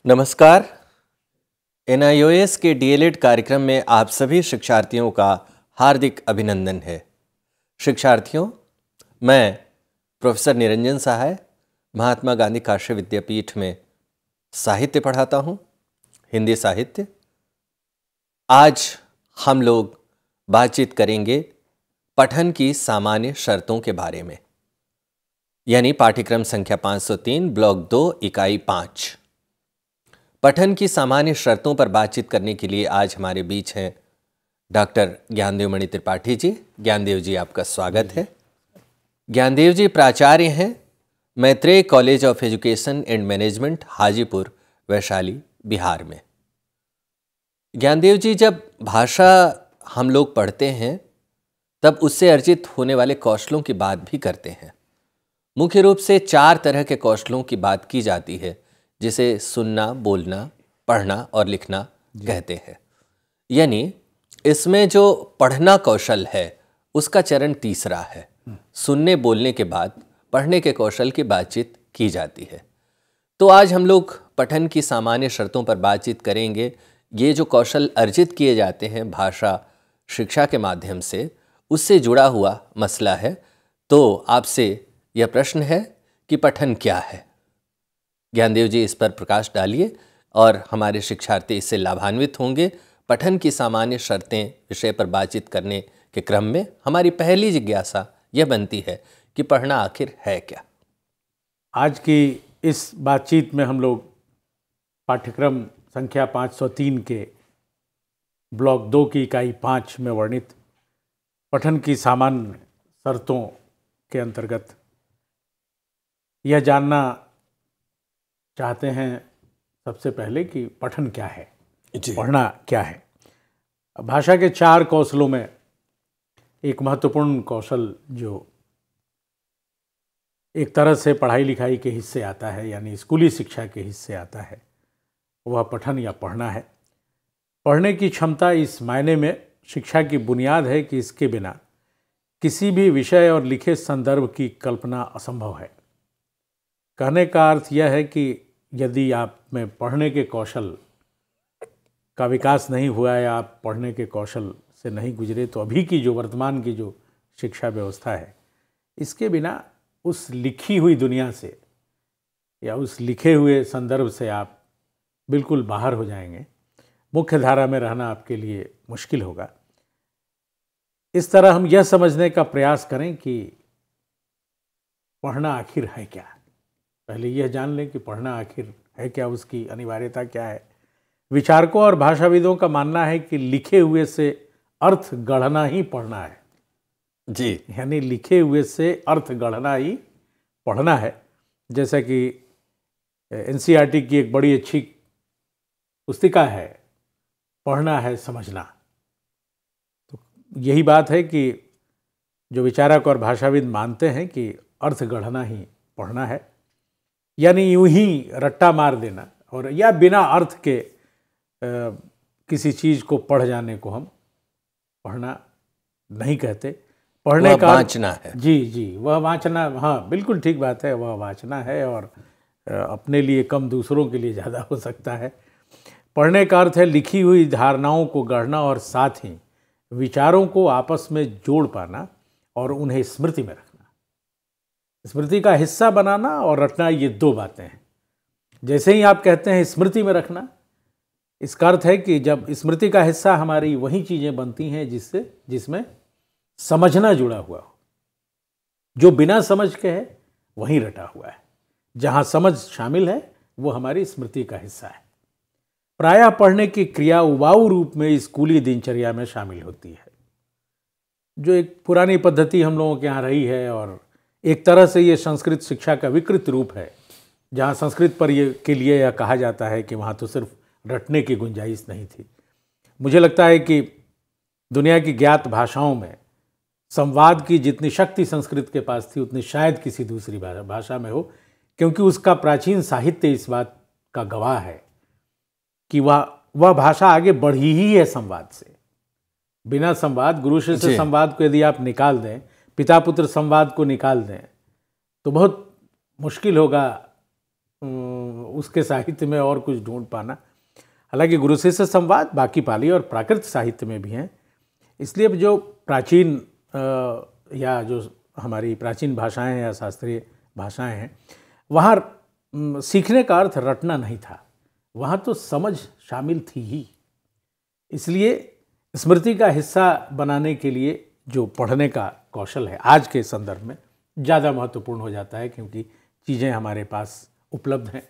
नमस्कार। NIOS के DLED कार्यक्रम में आप सभी शिक्षार्थियों का हार्दिक अभिनंदन है। शिक्षार्थियों, मैं प्रोफेसर निरंजन सहाय महात्मा गांधी काशी विद्यापीठ में साहित्य पढ़ाता हूँ, हिंदी साहित्य। आज हम लोग बातचीत करेंगे पठन की सामान्य शर्तों के बारे में, यानी पाठ्यक्रम संख्या 503 ब्लॉक 2 इकाई 5। पठन की सामान्य शर्तों पर बातचीत करने के लिए आज हमारे बीच हैं डॉक्टर ज्ञानदेव मणि त्रिपाठी जी। ज्ञानदेव जी, आपका स्वागत है। ज्ञानदेव जी प्राचार्य हैं Maitreya college of education and management, Hajipur, Vaishali, Bihar में। ज्ञानदेव जी, जब भाषा हम लोग पढ़ते हैं तब उससे अर्जित होने वाले कौशलों की बात भी करते हैं। मुख्य रूप से 4 तरह के कौशलों की बात की जाती है, जिसे सुनना, बोलना, पढ़ना और लिखना कहते हैं। यानी इसमें जो पढ़ना कौशल है उसका चरण तीसरा है। सुनने बोलने के बाद पढ़ने के कौशल की बातचीत की जाती है। तो आज हम लोग पठन की सामान्य शर्तों पर बातचीत करेंगे। ये जो कौशल अर्जित किए जाते हैं भाषा शिक्षा के माध्यम से, उससे जुड़ा हुआ मसला है। तो आपसे यह प्रश्न है कि पठन क्या है। ज्ञानदेव जी, इस पर प्रकाश डालिए और हमारे शिक्षार्थी इससे लाभान्वित होंगे। पठन की सामान्य शर्तें विषय पर बातचीत करने के क्रम में हमारी पहली जिज्ञासा यह बनती है कि पढ़ना आखिर है क्या। आज की इस बातचीत में हम लोग पाठ्यक्रम संख्या 503 के ब्लॉक 2 की इकाई 5 में वर्णित पठन की सामान्य शर्तों के अंतर्गत यह जानना चाहते हैं सबसे पहले कि पठन क्या है, पढ़ना क्या है। भाषा के 4 कौशलों में एक महत्वपूर्ण कौशल जो एक तरह से पढ़ाई लिखाई के हिस्से आता है, यानी स्कूली शिक्षा के हिस्से आता है, वह पठन या पढ़ना है। पढ़ने की क्षमता इस मायने में शिक्षा की बुनियाद है कि इसके बिना किसी भी विषय और लिखे संदर्भ की कल्पना असंभव है। कहने का अर्थ यह है कि यदि आप में पढ़ने के कौशल का विकास नहीं हुआ है, आप पढ़ने के कौशल से नहीं गुजरे, तो अभी की जो वर्तमान की जो शिक्षा व्यवस्था है, इसके बिना उस लिखी हुई दुनिया से या उस लिखे हुए संदर्भ से आप बिल्कुल बाहर हो जाएंगे। मुख्य धारा में रहना आपके लिए मुश्किल होगा। इस तरह हम यह समझने का प्रयास करें कि पढ़ना आखिर है क्या। पहले यह जान लें कि पढ़ना आखिर है क्या, उसकी अनिवार्यता क्या है। विचारकों और भाषाविदों का मानना है कि लिखे हुए से अर्थ गढ़ना ही पढ़ना है जी, यानी लिखे हुए से अर्थ गढ़ना ही पढ़ना है। जैसा कि NCERT की एक बड़ी अच्छी पुस्तिका है, पढ़ना है समझना। तो यही बात है कि जो विचारक और भाषाविद मानते हैं कि अर्थ गढ़ना ही पढ़ना है, यानी यूं ही रट्टा मार देना और या बिना अर्थ के किसी चीज़ को पढ़ जाने को हम पढ़ना नहीं कहते। पढ़ने का वाचना है। जी, वह वाचना, हाँ बिल्कुल ठीक बात है, वह वाचना है और अपने लिए कम दूसरों के लिए ज़्यादा हो सकता है। पढ़ने का अर्थ है लिखी हुई धारणाओं को गढ़ना और साथ ही विचारों को आपस में जोड़ पाना और उन्हें स्मृति में रखना। स्मृति का हिस्सा बनाना और रटना, ये 2 बातें हैं। जैसे ही आप कहते हैं स्मृति में रखना, इसका अर्थ है कि जब स्मृति का हिस्सा हमारी वही चीज़ें बनती हैं जिसमें समझना जुड़ा हुआ हो। जो बिना समझ के है वहीं रटा हुआ है। जहाँ समझ शामिल है वो हमारी स्मृति का हिस्सा है। प्रायः पढ़ने की क्रिया उबाऊ रूप में स्कूली दिनचर्या में शामिल होती है, जो एक पुरानी पद्धति हम लोगों के यहाँ रही है। और एक तरह से ये संस्कृत शिक्षा का विकृत रूप है, जहाँ संस्कृत पर के लिए यह कहा जाता है कि वहाँ तो सिर्फ रटने की गुंजाइश नहीं थी। मुझे लगता है कि दुनिया की ज्ञात भाषाओं में संवाद की जितनी शक्ति संस्कृत के पास थी, उतनी शायद किसी दूसरी भाषा में हो, क्योंकि उसका प्राचीन साहित्य इस बात का गवाह है कि वह भाषा आगे बढ़ी ही है संवाद से। बिना संवाद, गुरु शिष्य संवाद को यदि आप निकाल दें, पिता पुत्र संवाद को निकाल दें, तो बहुत मुश्किल होगा उसके साहित्य में और कुछ ढूंढ पाना। हालांकि गुरु शिष्य संवाद बाकी पाली और प्राकृत साहित्य में भी हैं। इसलिए अब जो प्राचीन या जो हमारी प्राचीन भाषाएं हैं या शास्त्रीय भाषाएं हैं, वहाँ सीखने का अर्थ रटना नहीं था, वहाँ तो समझ शामिल थी ही। इसलिए स्मृति का हिस्सा बनाने के लिए जो पढ़ने का कौशल है आज के संदर्भ में ज़्यादा महत्वपूर्ण हो जाता है, क्योंकि चीज़ें हमारे पास उपलब्ध हैं।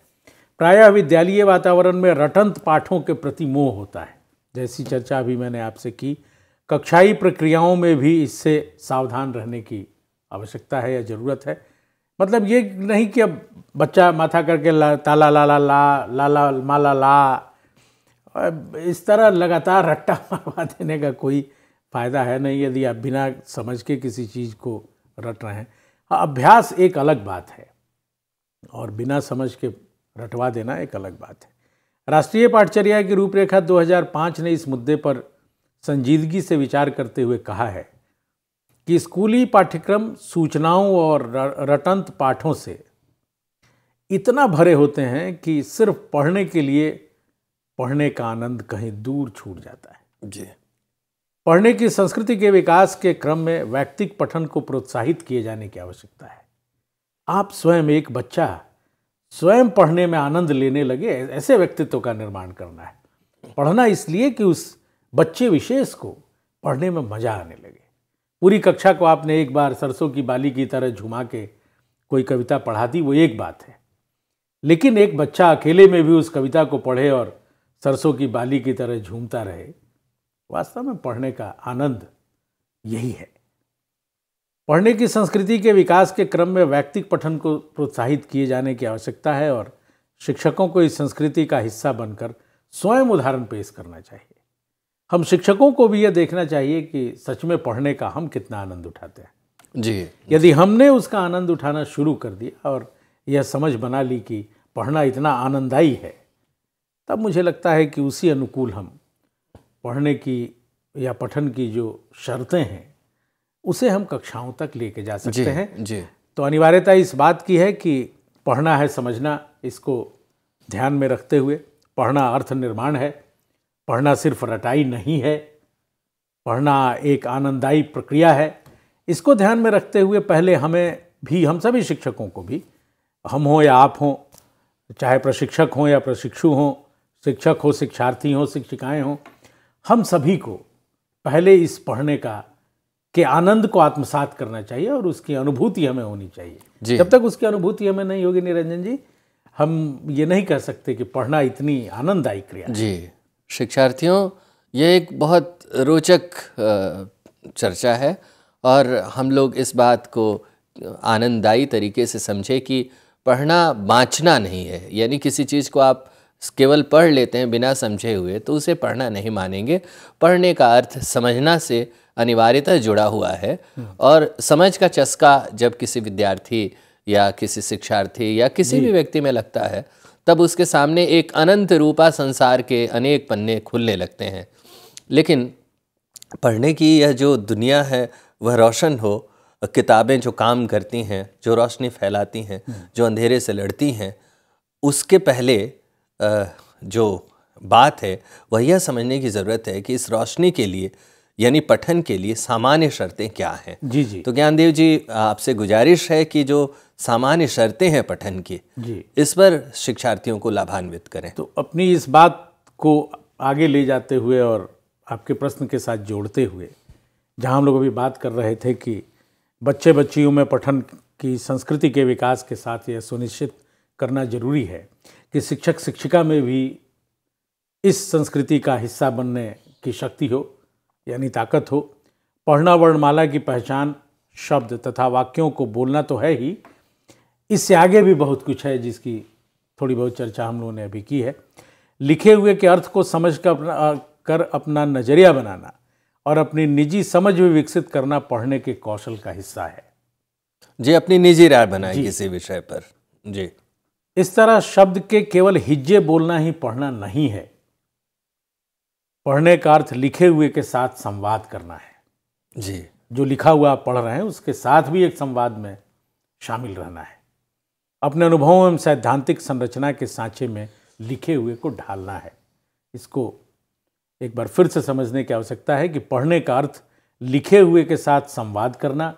प्रायः विद्यालयीय वातावरण में रटंत पाठों के प्रति मोह होता है, जैसी चर्चा अभी मैंने आपसे की। कक्षाई प्रक्रियाओं में भी इससे सावधान रहने की आवश्यकता है या ज़रूरत है। मतलब ये नहीं कि अब बच्चा माथा करके ताला ला ला ला ला ला माला ला, इस तरह लगातार रट्टा मारवा देने का कोई फ़ायदा है नहीं, यदि आप बिना समझ के किसी चीज़ को रट रहे हैं। अभ्यास एक अलग बात है और बिना समझ के रटवा देना एक अलग बात है। राष्ट्रीय पाठचर्या की रूपरेखा 2005 ने इस मुद्दे पर संजीदगी से विचार करते हुए कहा है कि स्कूली पाठ्यक्रम सूचनाओं और रटंत पाठों से इतना भरे होते हैं कि सिर्फ पढ़ने के लिए पढ़ने का आनंद कहीं दूर छूट जाता है। जी। पढ़ने की संस्कृति के विकास के क्रम में वैयक्तिक पठन को प्रोत्साहित किए जाने की आवश्यकता है। आप स्वयं एक बच्चा स्वयं पढ़ने में आनंद लेने लगे, ऐसे व्यक्तित्व का निर्माण करना है। पढ़ना इसलिए कि उस बच्चे विशेष को पढ़ने में मजा आने लगे। पूरी कक्षा को आपने एक बार सरसों की बाली की तरह झुमा के कोई कविता पढ़ा दी, वो एक बात है, लेकिन एक बच्चा अकेले में भी उस कविता को पढ़े और सरसों की बाली की तरह झूमता रहे, वास्तव में पढ़ने का आनंद यही है। पढ़ने की संस्कृति के विकास के क्रम में वैयक्तिक पठन को प्रोत्साहित किए जाने की आवश्यकता है और शिक्षकों को इस संस्कृति का हिस्सा बनकर स्वयं उदाहरण पेश करना चाहिए। हम शिक्षकों को भी यह देखना चाहिए कि सच में पढ़ने का हम कितना आनंद उठाते हैं। जी। यदि हमने उसका आनंद उठाना शुरू कर दिया और यह समझ बना ली कि पढ़ना इतना आनंददायी है, तब मुझे लगता है कि उसी अनुकूल हम पढ़ने की या पठन की जो शर्तें हैं उसे हम कक्षाओं तक लेके जा सकते हैं। जी। तो अनिवार्यता इस बात की है कि पढ़ना है समझना, इसको ध्यान में रखते हुए पढ़ना अर्थ निर्माण है। पढ़ना सिर्फ रटाई नहीं है, पढ़ना एक आनंददायी प्रक्रिया है। इसको ध्यान में रखते हुए पहले हमें भी, हम सभी शिक्षकों को भी, हम हो या आप हों, चाहे प्रशिक्षक हों या प्रशिक्षु हों, शिक्षक हो, शिक्षार्थी हों, शिक्षिकाएं हों, हम सभी को पहले इस पढ़ने के आनंद को आत्मसात करना चाहिए और उसकी अनुभूति हमें होनी चाहिए। जब तक उसकी अनुभूति हमें नहीं होगी निरंजन जी, हम ये नहीं कह सकते कि पढ़ना इतनी आनंददायी क्रिया है। जी शिक्षार्थियों, ये एक बहुत रोचक चर्चा है और हम लोग इस बात को आनंददायी तरीके से समझे कि पढ़ना बाँचना नहीं है, यानी किसी चीज़ को आप केवल पढ़ लेते हैं बिना समझे हुए तो उसे पढ़ना नहीं मानेंगे। पढ़ने का अर्थ समझना से अनिवार्यतः जुड़ा हुआ है और समझ का चस्का जब किसी विद्यार्थी या किसी शिक्षार्थी या किसी भी व्यक्ति में लगता है, तब उसके सामने एक अनंत रूपा संसार के अनेक पन्ने खुलने लगते हैं। लेकिन पढ़ने की यह जो दुनिया है वह रोशन हो, किताबें जो काम करती हैं, जो रोशनी फैलाती हैं, जो अंधेरे से लड़ती हैं, उसके पहले जो बात है वह यह समझने की ज़रूरत है कि इस रोशनी के लिए यानी पठन के लिए सामान्य शर्तें क्या हैं। जी जी। तो ज्ञानदेव जी, आपसे गुजारिश है कि जो सामान्य शर्तें हैं पठन की, इस पर शिक्षार्थियों को लाभान्वित करें। तो अपनी इस बात को आगे ले जाते हुए और आपके प्रश्न के साथ जोड़ते हुए, जहां हम लोग अभी बात कर रहे थे कि बच्चे बच्चियों में पठन की संस्कृति के विकास के साथ यह सुनिश्चित करना जरूरी है कि शिक्षक शिक्षिका में भी इस संस्कृति का हिस्सा बनने की शक्ति हो, यानी ताकत हो। पढ़ना वर्णमाला की पहचान, शब्द तथा वाक्यों को बोलना तो है ही, इससे आगे भी बहुत कुछ है जिसकी थोड़ी बहुत चर्चा हम लोगों ने अभी की है। लिखे हुए के अर्थ को समझ कर अपना नजरिया बनाना और अपनी निजी समझ भी विकसित करना पढ़ने के कौशल का हिस्सा है। जी, अपनी निजी राय बनाए किसी विषय पर। जी, इस तरह शब्द के केवल हिज्जे बोलना ही पढ़ना नहीं है। पढ़ने का अर्थ लिखे हुए के साथ संवाद करना है। जी, जो लिखा हुआ आप पढ़ रहे हैं उसके साथ भी एक संवाद में शामिल रहना है। अपने अनुभवों एवं सैद्धांतिक संरचना के सांचे में लिखे हुए को ढालना है। इसको एक बार फिर से समझने की आवश्यकता है कि पढ़ने का अर्थ लिखे हुए के साथ संवाद करना,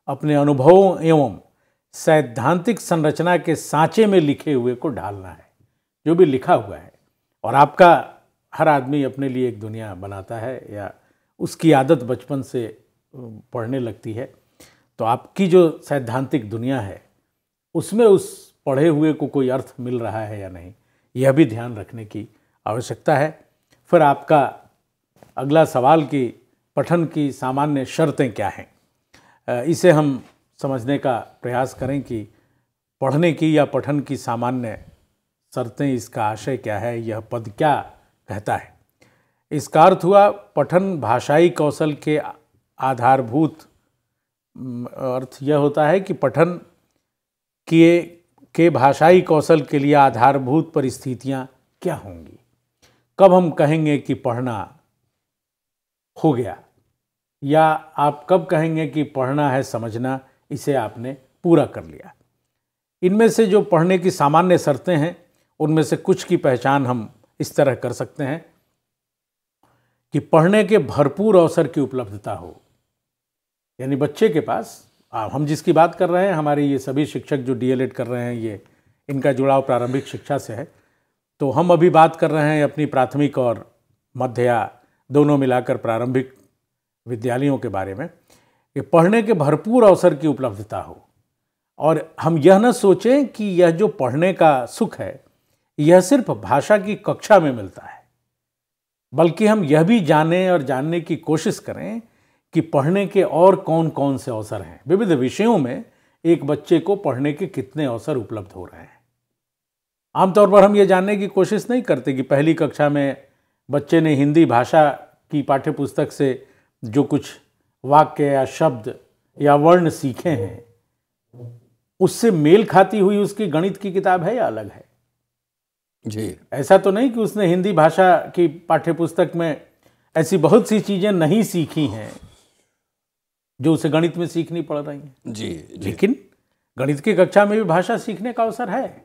अपने अनुभवों एवं सैद्धांतिक संरचना के सांचे में लिखे हुए को ढालना है, जो भी लिखा हुआ है। और आपका हर आदमी अपने लिए एक दुनिया बनाता है या उसकी आदत बचपन से पढ़ने लगती है, तो आपकी जो सैद्धांतिक दुनिया है उसमें उस पढ़े हुए को कोई अर्थ मिल रहा है या नहीं, यह भी ध्यान रखने की आवश्यकता है। फिर आपका अगला सवाल कि पठन की सामान्य शर्तें क्या हैं, इसे हम समझने का प्रयास करें कि पढ़ने की या पठन की सामान्य शर्तें, इसका आशय क्या है, यह पद क्या कहता है। इसका अर्थ हुआ पठन भाषाई कौशल के आधारभूत, अर्थ यह होता है कि पठन के भाषाई कौशल के लिए आधारभूत परिस्थितियाँ क्या होंगी। कब हम कहेंगे कि पढ़ना हो गया, या आप कब कहेंगे कि पढ़ना है समझना, इसे आपने पूरा कर लिया। इनमें से जो पढ़ने की सामान्य शर्तें हैं उनमें से कुछ की पहचान हम इस तरह कर सकते हैं कि पढ़ने के भरपूर अवसर की उपलब्धता हो। यानी बच्चे के पास, हम जिसकी बात कर रहे हैं, हमारे ये सभी शिक्षक जो डीएलएड कर रहे हैं, ये इनका जुड़ाव प्रारंभिक शिक्षा से है, तो हम अभी बात कर रहे हैं अपनी प्राथमिक और मध्य या दोनों मिलाकर प्रारंभिक विद्यालयों के बारे में, कि पढ़ने के भरपूर अवसर की उपलब्धता हो। और हम यह न सोचें कि यह जो पढ़ने का सुख है यह सिर्फ भाषा की कक्षा में मिलता है, बल्कि हम यह भी जानें और जानने की कोशिश करें कि पढ़ने के और कौन कौन से अवसर हैं। विविध विषयों में एक बच्चे को पढ़ने के कितने अवसर उपलब्ध हो रहे हैं। आमतौर पर हम ये जानने की कोशिश नहीं करते कि पहली कक्षा में बच्चे ने हिंदी भाषा की पाठ्यपुस्तक से जो कुछ वाक्य या शब्द या वर्ण सीखे हैं उससे मेल खाती हुई उसकी गणित की किताब है या अलग है जी। ऐसा तो नहीं कि उसने हिंदी भाषा की पाठ्यपुस्तक में ऐसी बहुत सी चीजें नहीं सीखी हैं जो उसे गणित में सीखनी पड़ रही हैं। जी। लेकिन गणित की कक्षा में भी भाषा सीखने का अवसर है,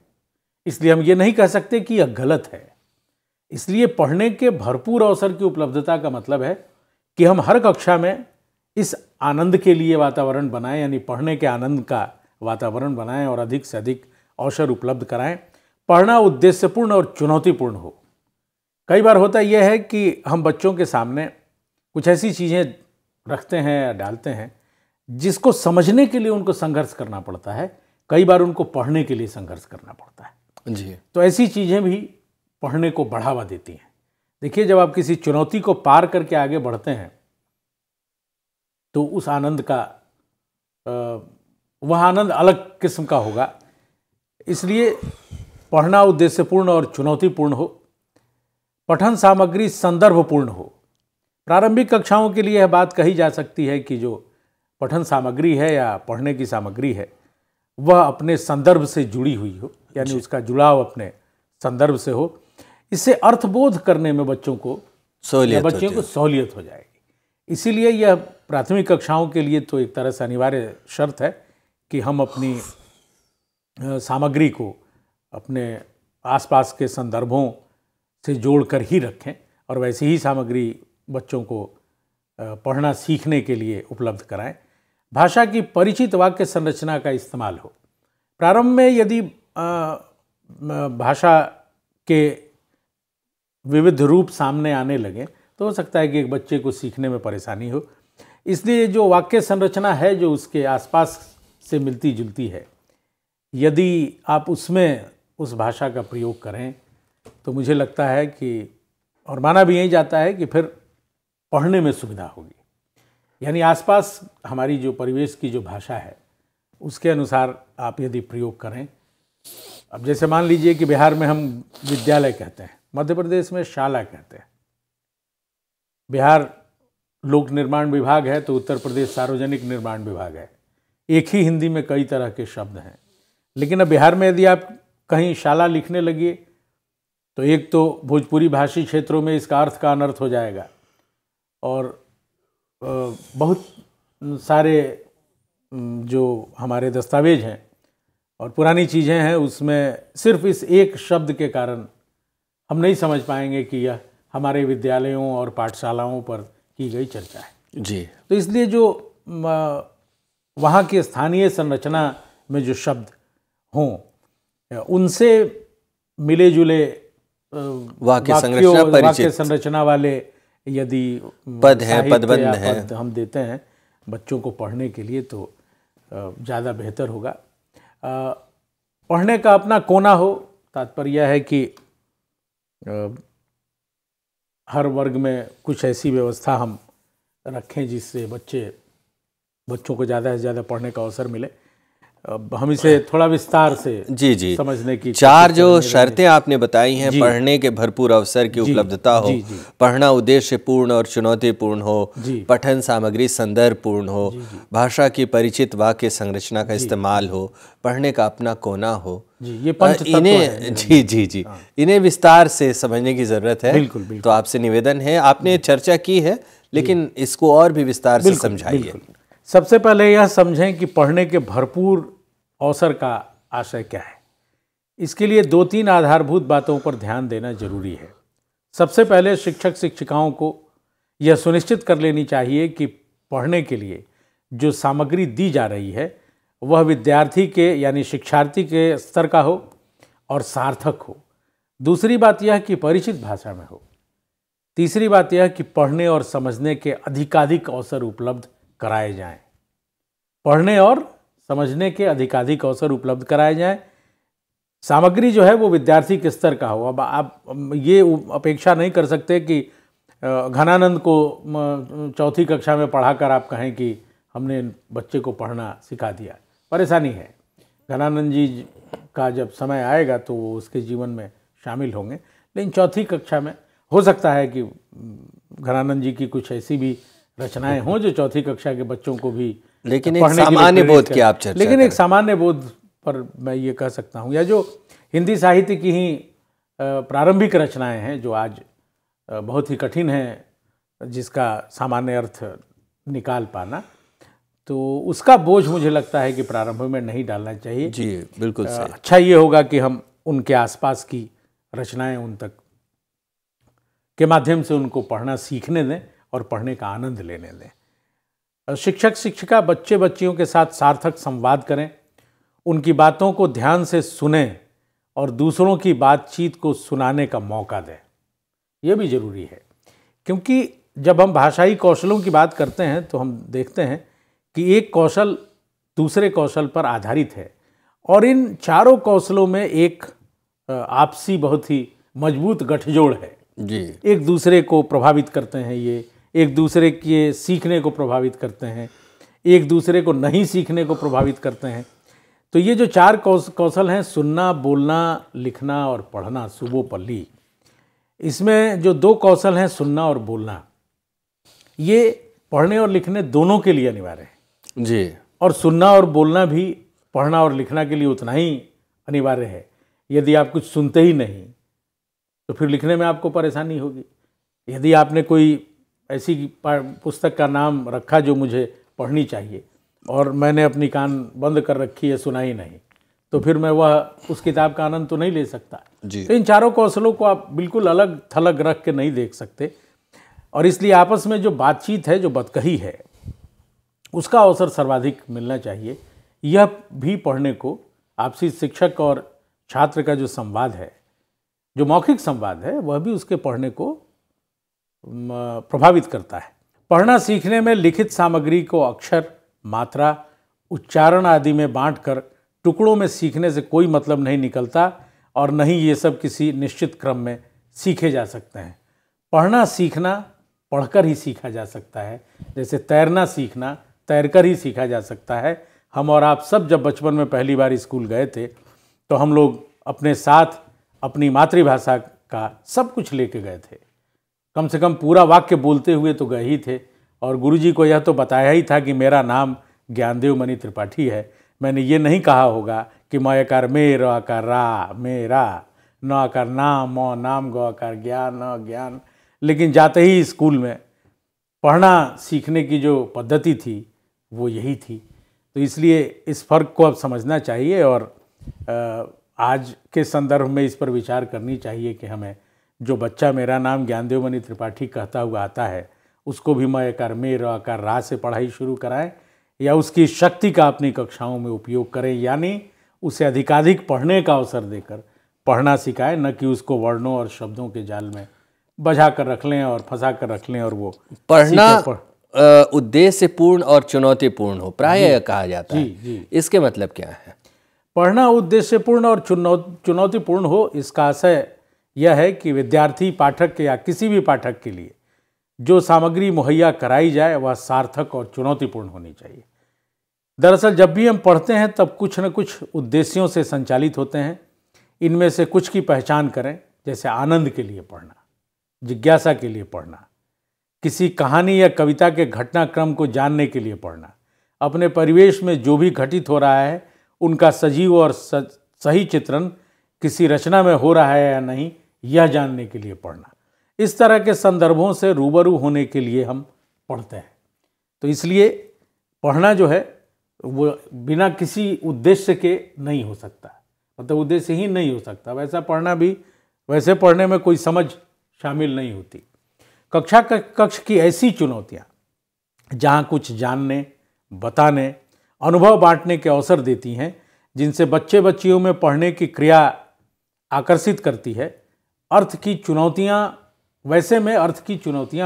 इसलिए हम ये नहीं कह सकते कि यह गलत है। इसलिए पढ़ने के भरपूर अवसर की उपलब्धता का मतलब है कि हम हर कक्षा में इस आनंद के लिए वातावरण बनाएं, यानी पढ़ने के आनंद का वातावरण बनाएं और अधिक से अधिक अवसर उपलब्ध कराएं। पढ़ना उद्देश्यपूर्ण और चुनौतीपूर्ण हो। कई बार होता यह है कि हम बच्चों के सामने कुछ ऐसी चीज़ें रखते हैं या डालते हैं जिसको समझने के लिए उनको संघर्ष करना पड़ता है, कई बार उनको पढ़ने के लिए संघर्ष करना पड़ता है जी। तो ऐसी चीज़ें भी पढ़ने को बढ़ावा देती हैं। देखिए, जब आप किसी चुनौती को पार करके आगे बढ़ते हैं तो उस आनंद का वह आनंद अलग किस्म का होगा। इसलिए पढ़ना उद्देश्यपूर्ण और चुनौतीपूर्ण हो, पठन सामग्री संदर्भपूर्ण हो। प्रारंभिक कक्षाओं के लिए यह बात कही जा सकती है कि जो पठन सामग्री है या पढ़ने की सामग्री है वह अपने संदर्भ से जुड़ी हुई हो, यानी उसका जुड़ाव अपने संदर्भ से हो। इससे अर्थबोध करने में बच्चों को सहूलियत हो जाएगी। इसीलिए यह प्राथमिक कक्षाओं के लिए तो एक तरह से अनिवार्य शर्त है कि हम अपनी सामग्री को अपने आसपास के संदर्भों से जोड़कर ही रखें और वैसी ही सामग्री बच्चों को पढ़ना सीखने के लिए उपलब्ध कराएं। भाषा की परिचित वाक्य संरचना का इस्तेमाल हो। प्रारंभ में यदि भाषा के विविध रूप सामने आने लगे तो हो सकता है कि एक बच्चे को सीखने में परेशानी हो। इसलिए जो वाक्य संरचना है जो उसके आसपास से मिलती जुलती है, यदि आप उसमें उस भाषा का प्रयोग करें तो मुझे लगता है कि, और माना भी यही जाता है कि फिर पढ़ने में सुविधा होगी। यानी आसपास हमारी जो परिवेश की जो भाषा है उसके अनुसार आप यदि प्रयोग करें। अब जैसे मान लीजिए कि बिहार में हम विद्यालय कहते हैं, मध्य प्रदेश में शाला कहते हैं, बिहार लोक निर्माण विभाग है तो उत्तर प्रदेश सार्वजनिक निर्माण विभाग है। एक ही हिंदी में कई तरह के शब्द हैं। लेकिन अब बिहार में यदि आप कहीं शाला लिखने लगिए तो एक तो भोजपुरी भाषी क्षेत्रों में इसका अर्थ का अनर्थ हो जाएगा और बहुत सारे जो हमारे दस्तावेज हैं और पुरानी चीज़ें हैं, उसमें सिर्फ इस एक शब्द के कारण हम नहीं समझ पाएंगे कि यह हमारे विद्यालयों और पाठशालाओं पर की गई चर्चा है जी। तो इसलिए जो वहाँ की स्थानीय संरचना में जो शब्द हों उनसे मिले जुले वाक्य संरचना परिचित, वाक्य संरचना वाले यदि पद हैं, पदबंध हैं, पद हम देते हैं बच्चों को पढ़ने के लिए तो ज़्यादा बेहतर होगा। पढ़ने का अपना कोना हो, तात्पर्य यह है कि हर वर्ग में कुछ ऐसी व्यवस्था हम रखें जिससे बच्चों को ज़्यादा से ज़्यादा पढ़ने का अवसर मिले। अब हम इसे थोड़ा विस्तार से जी समझने की चार जो शर्तें आपने बताई हैं, पढ़ने के भरपूर अवसर की उपलब्धता हो, पढ़ना उद्देश्यपूर्ण और चुनौतीपूर्ण हो, पठन सामग्री संदर्भपूर्ण हो, भाषा की परिचित वाक्य संरचना का इस्तेमाल हो, पढ़ने का अपना कोना हो, ये पंच तत्व इन्हें जी इन्हें विस्तार से समझने की ज़रूरत है। बिल्कुल। तो आपसे निवेदन है, आपने चर्चा की है लेकिन इसको और भी विस्तार से समझाइए। सबसे पहले यह समझें कि पढ़ने के भरपूर अवसर का आशय क्या है। इसके लिए 2-3 आधारभूत बातों पर ध्यान देना जरूरी है। सबसे पहले शिक्षक शिक्षिकाओं को यह सुनिश्चित कर लेनी चाहिए कि पढ़ने के लिए जो सामग्री दी जा रही है वह विद्यार्थी के यानी शिक्षार्थी के स्तर का हो और सार्थक हो। दूसरी बात यह कि परिचित भाषा में हो। तीसरी बात यह कि पढ़ने और समझने के अधिकाधिक अवसर उपलब्ध कराए जाएं। पढ़ने और समझने के अधिकाधिक अवसर उपलब्ध कराए जाएं। सामग्री जो है वो विद्यार्थी के स्तर का हो। अब आप ये अपेक्षा नहीं कर सकते कि घनानंद को चौथी कक्षा में पढ़ाकर आप कहें कि हमने बच्चे को पढ़ना सिखा दिया। परेशानी है। घनानंद जी का जब समय आएगा तो वो उसके जीवन में शामिल होंगे, लेकिन चौथी कक्षा में हो सकता है कि घनानंद जी की कुछ ऐसी भी रचनाएं हों जो चौथी कक्षा के बच्चों को भी लेकिन एक सामान्य बोध की आप चर्चा लेकिन एक सामान्य बोध पर मैं ये कह सकता हूँ, या जो हिंदी साहित्य की ही प्रारंभिक रचनाएं हैं जो आज बहुत ही कठिन है जिसका सामान्य अर्थ निकाल पाना, तो उसका बोझ मुझे लगता है कि प्रारंभ में नहीं डालना चाहिए। जी बिल्कुल सही। अच्छा ये होगा कि हम उनके आसपास की रचनाएं उन तक के माध्यम से उनको पढ़ना सीखने दें और पढ़ने का आनंद लेने दें। शिक्षक शिक्षिका बच्चे बच्चियों के साथ सार्थक संवाद करें, उनकी बातों को ध्यान से सुनें और दूसरों की बातचीत को सुनाने का मौका दें। यह भी जरूरी है, क्योंकि जब हम भाषाई कौशलों की बात करते हैं तो हम देखते हैं कि एक कौशल दूसरे कौशल पर आधारित है और इन चारों कौशलों में एक आपसी बहुत ही मजबूत गठजोड़ है जी। एक दूसरे को प्रभावित करते हैं, ये एक दूसरे के सीखने को प्रभावित करते हैं, एक दूसरे को नहीं सीखने को प्रभावित करते हैं। तो ये जो चार कौशल हैं, सुनना, बोलना, लिखना और पढ़ना, सुबोपल्ली, इसमें जो दो कौशल हैं सुनना और बोलना, ये पढ़ने और लिखने दोनों के लिए अनिवार्य है जी। और सुनना और बोलना भी पढ़ना और लिखना के लिए उतना ही अनिवार्य है। यदि आप कुछ सुनते ही नहीं तो फिर लिखने में आपको परेशानी होगी। यदि आपने कोई ऐसी पुस्तक का नाम रखा जो मुझे पढ़नी चाहिए और मैंने अपनी कान बंद कर रखी है, सुना ही नहीं, तो फिर मैं वह उस किताब का आनंद तो नहीं ले सकता जी। तो इन चारों कौशलों को आप बिल्कुल अलग थलग रख के नहीं देख सकते और इसलिए आपस में जो बातचीत है, जो बतकही है, उसका अवसर सर्वाधिक मिलना चाहिए। यह भी पढ़ने को, आपसी शिक्षक और छात्र का जो संवाद है, जो मौखिक संवाद है, वह भी उसके पढ़ने को प्रभावित करता है। पढ़ना सीखने में लिखित सामग्री को अक्षर, मात्रा, उच्चारण आदि में बांटकर टुकड़ों में सीखने से कोई मतलब नहीं निकलता और न ही ये सब किसी निश्चित क्रम में सीखे जा सकते हैं। पढ़ना सीखना पढ़कर ही सीखा जा सकता है, जैसे तैरना सीखना तैरकर ही सीखा जा सकता है। हम और आप सब जब बचपन में पहली बार स्कूल गए थे तो हम लोग अपने साथ अपनी मातृभाषा का सब कुछ लेके गए थे, कम से कम पूरा वाक्य बोलते हुए तो गए ही थे और गुरुजी को यह तो बताया ही था कि मेरा नाम ज्ञानदेव मणि त्रिपाठी है। मैंने ये नहीं कहा होगा कि म आकार मे, र आकार रा, मेरा, न आकार नाम, म नाम, ग आकार ज्ञान, न ज्ञान। लेकिन जाते ही स्कूल में पढ़ना सीखने की जो पद्धति थी वो यही थी। तो इसलिए इस फर्क को अब समझना चाहिए और आज के संदर्भ में इस पर विचार करनी चाहिए कि हमें जो बच्चा मेरा नाम ज्ञानदेवमणि त्रिपाठी कहता हुआ आता है उसको भी म आकार मे र आकार रा से पढ़ाई शुरू कराएं या उसकी शक्ति का अपनी कक्षाओं में उपयोग करें, यानी उसे अधिकाधिक पढ़ने का अवसर देकर पढ़ना सिखाएं, न कि उसको वर्णों और शब्दों के जाल में बझा कर रख लें और फंसा कर रख लें और वो पढ़ना उद्देश्यपूर्ण और चुनौतीपूर्ण हो, प्रायः यह कहा जाता है। जी। इसके मतलब क्या है? पढ़ना उद्देश्यपूर्ण और चुनौतीपूर्ण हो, इसका आशय यह है कि विद्यार्थी पाठक या किसी भी पाठक के लिए जो सामग्री मुहैया कराई जाए वह सार्थक और चुनौतीपूर्ण होनी चाहिए। दरअसल जब भी हम पढ़ते हैं तब कुछ न कुछ उद्देश्यों से संचालित होते हैं। इनमें से कुछ की पहचान करें, जैसे आनंद के लिए पढ़ना, जिज्ञासा के लिए पढ़ना, किसी कहानी या कविता के घटनाक्रम को जानने के लिए पढ़ना, अपने परिवेश में जो भी घटित हो रहा है उनका सजीव और सही चित्रण किसी रचना में हो रहा है या नहीं, यह जानने के लिए पढ़ना। इस तरह के संदर्भों से रूबरू होने के लिए हम पढ़ते हैं। तो इसलिए पढ़ना जो है वो बिना किसी उद्देश्य के नहीं हो सकता, मतलब उद्देश्य ही नहीं हो सकता। वैसे पढ़ने में कोई समझ शामिल नहीं होती। कक्ष की ऐसी चुनौतियाँ जहाँ कुछ जानने, बताने, अनुभव बांटने के अवसर देती हैं, जिनसे बच्चे बच्चियों में पढ़ने की क्रिया आकर्षित करती है। अर्थ की चुनौतियाँ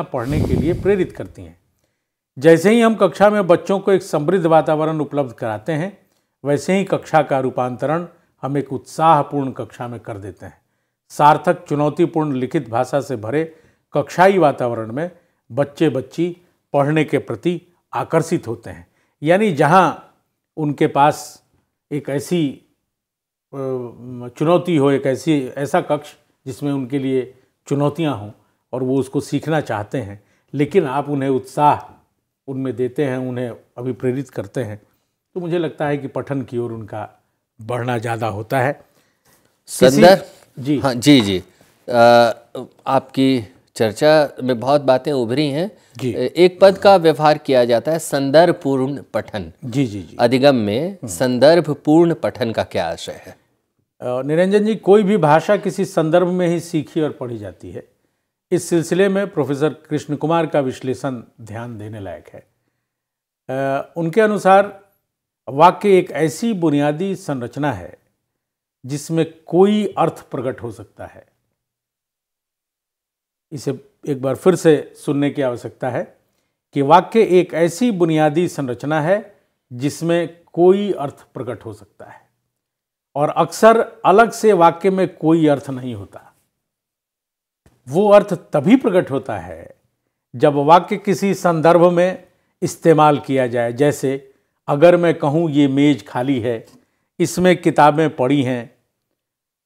पढ़ने के लिए प्रेरित करती हैं। जैसे ही हम कक्षा में बच्चों को एक समृद्ध वातावरण उपलब्ध कराते हैं, वैसे ही कक्षा का रूपांतरण हम एक उत्साहपूर्ण कक्षा में कर देते हैं। सार्थक चुनौतीपूर्ण लिखित भाषा से भरे कक्षाई वातावरण में बच्चे बच्ची पढ़ने के प्रति आकर्षित होते हैं। यानी जहाँ उनके पास एक ऐसी चुनौती हो, एक ऐसा कक्ष जिसमें उनके लिए चुनौतियाँ हों और वो उसको सीखना चाहते हैं, लेकिन आप उन्हें उत्साह उनमें देते हैं, उन्हें अभिप्रेरित करते हैं, तो मुझे लगता है कि पठन की ओर उनका बढ़ना ज़्यादा होता है। जी हाँ जी आपकी चर्चा में बहुत बातें उभरी हैं। जी। एक पद का व्यवहार किया जाता है, संदर्भपूर्ण पठन। जी। अधिगम में संदर्भपूर्ण पठन का क्या आशय है? निरंजन जी, कोई भी भाषा किसी संदर्भ में ही सीखी और पढ़ी जाती है। इस सिलसिले में प्रोफेसर कृष्ण कुमार का विश्लेषण ध्यान देने लायक है। उनके अनुसार वाक्य एक ऐसी बुनियादी संरचना है जिसमें कोई अर्थ प्रकट हो सकता है। इसे एक बार फिर से सुनने की आवश्यकता है कि वाक्य एक ऐसी बुनियादी संरचना है जिसमें कोई अर्थ प्रकट हो सकता है, और अक्सर अलग से वाक्य में कोई अर्थ नहीं होता। वो अर्थ तभी प्रकट होता है जब वाक्य किसी संदर्भ में इस्तेमाल किया जाए। जैसे अगर मैं कहूँ ये मेज खाली है, इसमें किताबें पड़ी हैं।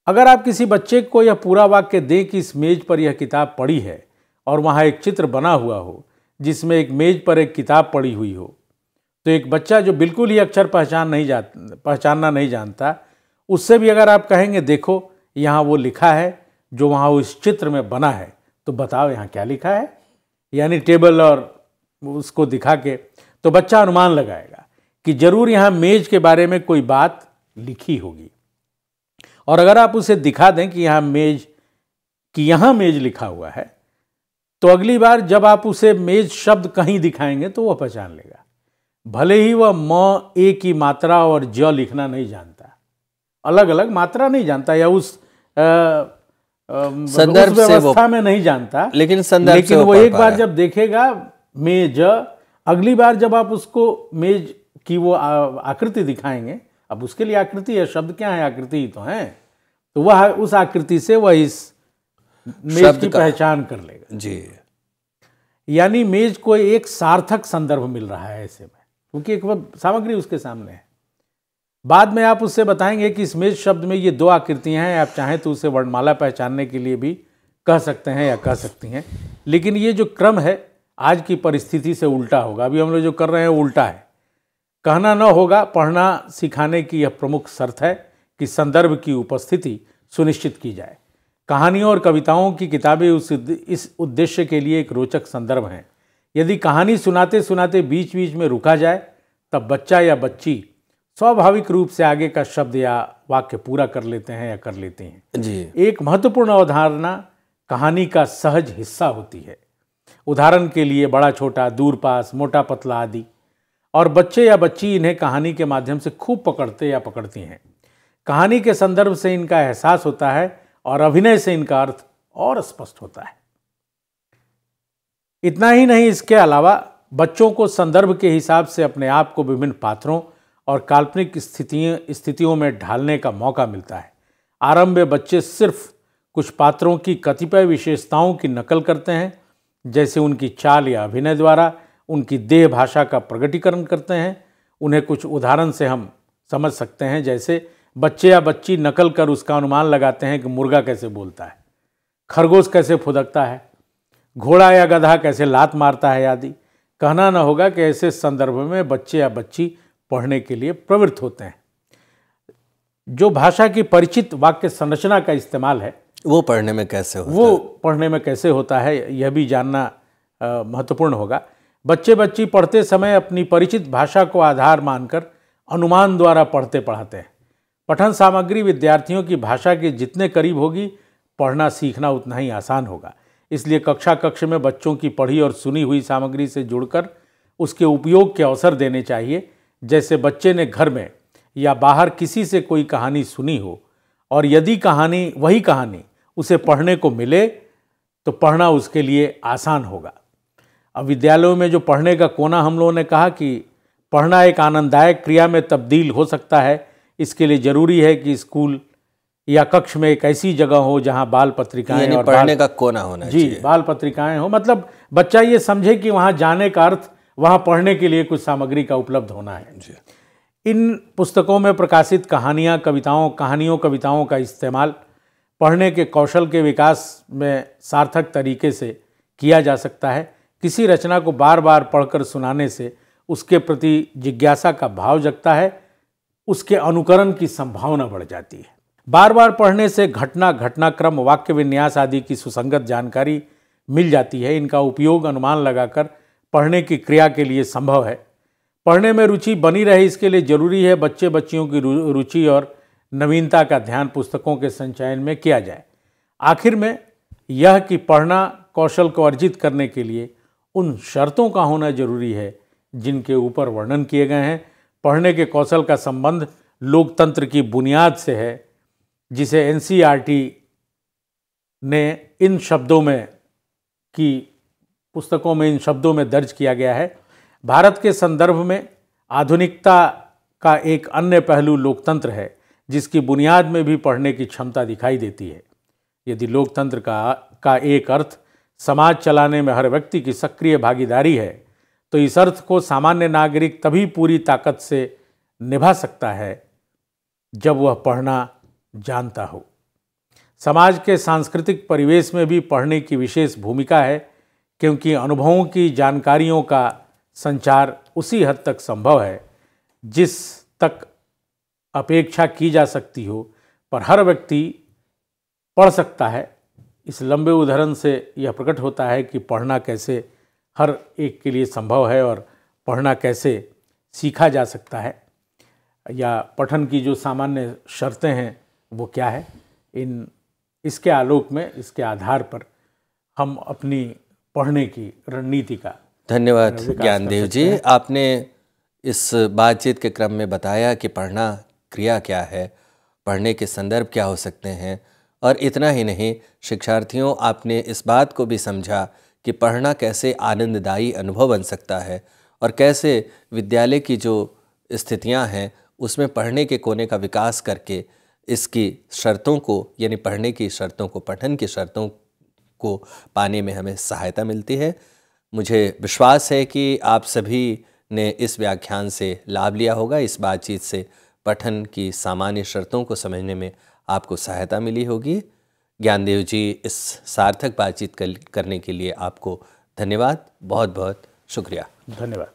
अगर आप किसी बच्चे को यह पूरा वाक्य दें कि इस मेज पर यह किताब पड़ी है और वहाँ एक चित्र बना हुआ हो जिसमें एक मेज पर एक किताब पड़ी हुई हो, तो एक बच्चा जो बिल्कुल ही अक्षर पहचानना नहीं जानता, उससे भी अगर आप कहेंगे देखो यहाँ वो लिखा है जो वहाँ उस चित्र में बना है, तो बताओ यहाँ क्या लिखा है, यानी टेबल और उसको दिखा के, तो बच्चा अनुमान लगाएगा कि जरूर यहाँ मेज के बारे में कोई बात लिखी होगी। और अगर आप उसे दिखा दें कि यहाँ मेज लिखा हुआ है, तो अगली बार जब आप उसे मेज शब्द कहीं दिखाएंगे तो वह पहचान लेगा, भले ही वह म ए की मात्रा और ज लिखना नहीं जानता, अलग अलग मात्रा नहीं जानता, या उस संदर्भ व्यवस्था में नहीं जानता, लेकिन वो एक बार जब देखेगा मेज, अगली बार जब आप उसको मेज की वो आकृति दिखाएंगे, अब उसके लिए आकृति है, शब्द क्या है, आकृति ही तो है, तो वह उस आकृति से वह इस मेज की पहचान कर लेगा। जी, यानी मेज को एक सार्थक संदर्भ मिल रहा है ऐसे में, क्योंकि एक वह सामग्री उसके सामने है। बाद में आप उससे बताएंगे कि इस मेज शब्द में ये दो आकृतियां हैं, आप चाहें तो उसे वर्णमाला पहचानने के लिए भी कह सकते हैं या कह सकती हैं, लेकिन ये जो क्रम है आज की परिस्थिति से उल्टा होगा। अभी हम लोग जो कर रहे हैं उल्टा है, कहना न होगा। पढ़ना सिखाने की यह प्रमुख शर्त है कि संदर्भ की उपस्थिति सुनिश्चित की जाए। कहानियों और कविताओं की किताबें इस उद्देश्य के लिए एक रोचक संदर्भ हैं। यदि कहानी सुनाते सुनाते बीच बीच में रुका जाए, तब बच्चा या बच्ची स्वाभाविक रूप से आगे का शब्द या वाक्य पूरा कर लेते हैं या कर लेती हैं। जी। एक महत्वपूर्ण अवधारणा कहानी का सहज हिस्सा होती है। उदाहरण के लिए बड़ा छोटा, दूर पास, मोटा पतला आदि। और बच्चे या बच्ची इन्हें कहानी के माध्यम से खूब पकड़ते या पकड़ती हैं। कहानी के संदर्भ से इनका एहसास होता है और अभिनय से इनका अर्थ और स्पष्ट होता है। इतना ही नहीं, इसके अलावा बच्चों को संदर्भ के हिसाब से अपने आप को विभिन्न पात्रों और काल्पनिक स्थितियों में ढालने का मौका मिलता है। आरंभ में बच्चे सिर्फ कुछ पात्रों की कतिपय विशेषताओं की नकल करते हैं, जैसे उनकी चाल या अभिनय द्वारा उनकी देह भाषा का प्रकटीकरण करते हैं। उन्हें कुछ उदाहरण से हम समझ सकते हैं, जैसे बच्चे या बच्ची नकल कर उसका अनुमान लगाते हैं कि मुर्गा कैसे बोलता है, खरगोश कैसे फुदकता है, घोड़ा या गधा कैसे लात मारता है आदि। कहना न होगा कि ऐसे संदर्भ में बच्चे या बच्ची पढ़ने के लिए प्रवृत्त होते हैं। जो भाषा की परिचित वाक्य संरचना का इस्तेमाल है वो पढ़ने में कैसे होता है यह भी जानना महत्वपूर्ण होगा। बच्चे बच्ची पढ़ते समय अपनी परिचित भाषा को आधार मानकर अनुमान द्वारा पढ़ते पढ़ाते हैं। पठन सामग्री विद्यार्थियों की भाषा के जितने करीब होगी, पढ़ना सीखना उतना ही आसान होगा। इसलिए कक्ष में बच्चों की पढ़ी और सुनी हुई सामग्री से जुड़कर उसके उपयोग के अवसर देने चाहिए। जैसे बच्चे ने घर में या बाहर किसी से कोई कहानी सुनी हो और यदि वही कहानी उसे पढ़ने को मिले तो पढ़ना उसके लिए आसान होगा। अब विद्यालयों में जो पढ़ने का कोना हम लोगों ने कहा कि पढ़ना एक आनंददायक क्रिया में तब्दील हो सकता है, इसके लिए जरूरी है कि स्कूल या कक्ष में एक ऐसी जगह हो जहां बाल पत्रिकाएं और पढ़ने का कोना होना चाहिए। बाल पत्रिकाएं हो, मतलब बच्चा ये समझे कि वहां जाने का अर्थ वहां पढ़ने के लिए कुछ सामग्री का उपलब्ध होना है जी। इन पुस्तकों में प्रकाशित कहानियां, कविताओं का इस्तेमाल पढ़ने के कौशल के विकास में सार्थक तरीके से किया जा सकता है। किसी रचना को बार बार पढ़कर सुनाने से उसके प्रति जिज्ञासा का भाव जगता है, उसके अनुकरण की संभावना बढ़ जाती है। बार बार पढ़ने से घटनाक्रम, वाक्य विन्यास आदि की सुसंगत जानकारी मिल जाती है। इनका उपयोग अनुमान लगाकर पढ़ने की क्रिया के लिए संभव है। पढ़ने में रुचि बनी रहे, इसके लिए जरूरी है बच्चे बच्चियों की रुचि और नवीनता का ध्यान पुस्तकों के संचयन में किया जाए। आखिर में यह कि पढ़ना कौशल को अर्जित करने के लिए उन शर्तों का होना जरूरी है जिनके ऊपर वर्णन किए गए हैं। पढ़ने के कौशल का संबंध लोकतंत्र की बुनियाद से है, जिसे एनसीईआरटी ने इन शब्दों में दर्ज किया गया है। भारत के संदर्भ में आधुनिकता का एक अन्य पहलू लोकतंत्र है, जिसकी बुनियाद में भी पढ़ने की क्षमता दिखाई देती है। यदि लोकतंत्र का एक अर्थ समाज चलाने में हर व्यक्ति की सक्रिय भागीदारी है, तो इस अर्थ को सामान्य नागरिक तभी पूरी ताकत से निभा सकता है जब वह पढ़ना जानता हो। समाज के सांस्कृतिक परिवेश में भी पढ़ने की विशेष भूमिका है, क्योंकि अनुभवों की जानकारियों का संचार उसी हद तक संभव है जिस तक अपेक्षा की जा सकती हो, पर हर व्यक्ति पढ़ सकता है। इस लंबे उदाहरण से यह प्रकट होता है कि पढ़ना कैसे हर एक के लिए संभव है और पढ़ना कैसे सीखा जा सकता है, या पठन की जो सामान्य शर्तें हैं वो क्या है। इसके आलोक में, इसके आधार पर हम अपनी पढ़ने की रणनीति का धन्यवाद ज्ञानदेव जी। आपने इस बातचीत के क्रम में बताया कि पढ़ना क्रिया क्या है, पढ़ने के संदर्भ क्या हो सकते हैं, और इतना ही नहीं, शिक्षार्थियों आपने इस बात को भी समझा कि पढ़ना कैसे आनंददायी अनुभव बन सकता है और कैसे विद्यालय की जो स्थितियां हैं उसमें पढ़ने के कोने का विकास करके इसकी शर्तों को, यानी पढ़ने की शर्तों को, पठन की शर्तों को पाने में हमें सहायता मिलती है। मुझे विश्वास है कि आप सभी ने इस व्याख्यान से लाभ लिया होगा। इस बातचीत से पठन की सामान्य शर्तों को समझने में आपको सहायता मिली होगी। ज्ञानदेव जी, इस सार्थक बातचीत करने के लिए आपको धन्यवाद, बहुत बहुत शुक्रिया। धन्यवाद।